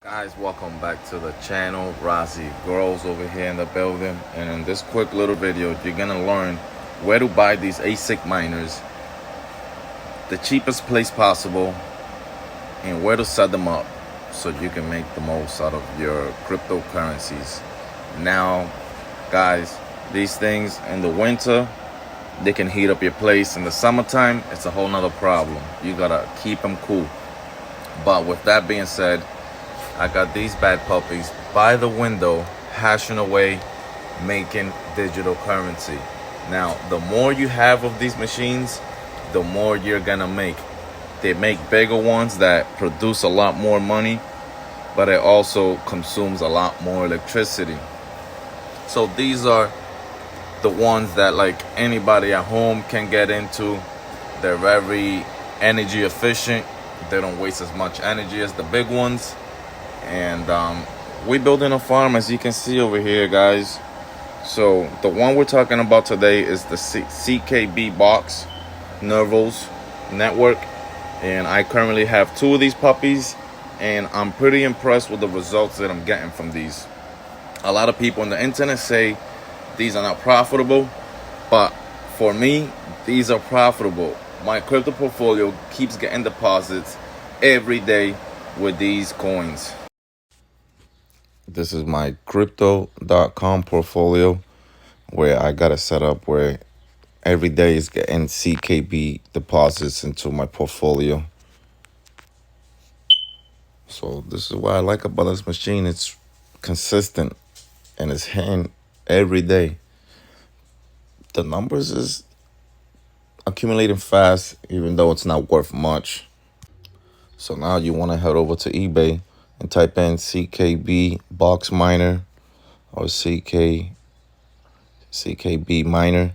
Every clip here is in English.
Guys, welcome back to the channel. Razi Girls over here in the building, and in this quick little video you're gonna learn where to buy these ASIC miners, the cheapest place possible, and where to set them up so you can make the most out of your cryptocurrencies. Now guys, these things in the winter they can heat up your place. In the summertime it's a whole nother problem. You gotta keep them cool. But with that being said, I got these bad puppies by the window, hashing away, making digital currency. Now, the more you have of these machines, the more you're gonna make. They make bigger ones that produce a lot more money, but it also consumes a lot more electricity. So these are the ones that like anybody at home can get into. They're very energy efficient. They don't waste as much energy as the big ones. And we're building a farm, as you can see over here, guys. So the one we're talking about today is the CKB box nervos network, and I currently have 2 of these puppies, and I'm pretty impressed with the results that I'm getting from these. A lot of people on the internet say these are not profitable, but for me these are profitable. My crypto portfolio keeps getting deposits every day with these coins. This is my crypto.com portfolio, where I got it set up where every day is getting CKB deposits into my portfolio. So this is what I like about this machine. It's consistent and it's hitting every day. The numbers is accumulating fast, even though it's not worth much. So now you want to head over to eBay and type in CKB box miner or CKB miner,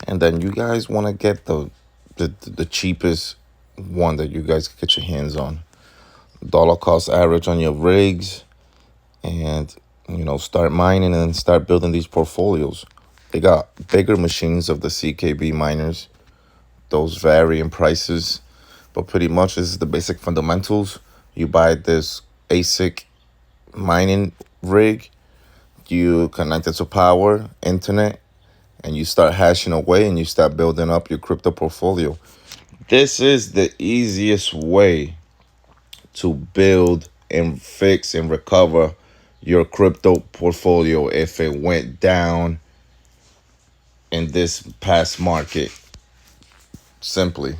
and then you guys want to get the cheapest one that you guys can get your hands on. Dollar cost average on your rigs, and start mining and start building these portfolios. They got bigger machines of the CKB miners. Those vary in prices, but pretty much this is the basic fundamentals. You buy this ASIC mining rig, you connect it to power, internet, and you start hashing away and you start building up your crypto portfolio. This is the easiest way to build and fix and recover your crypto portfolio if it went down in this past market. Simply.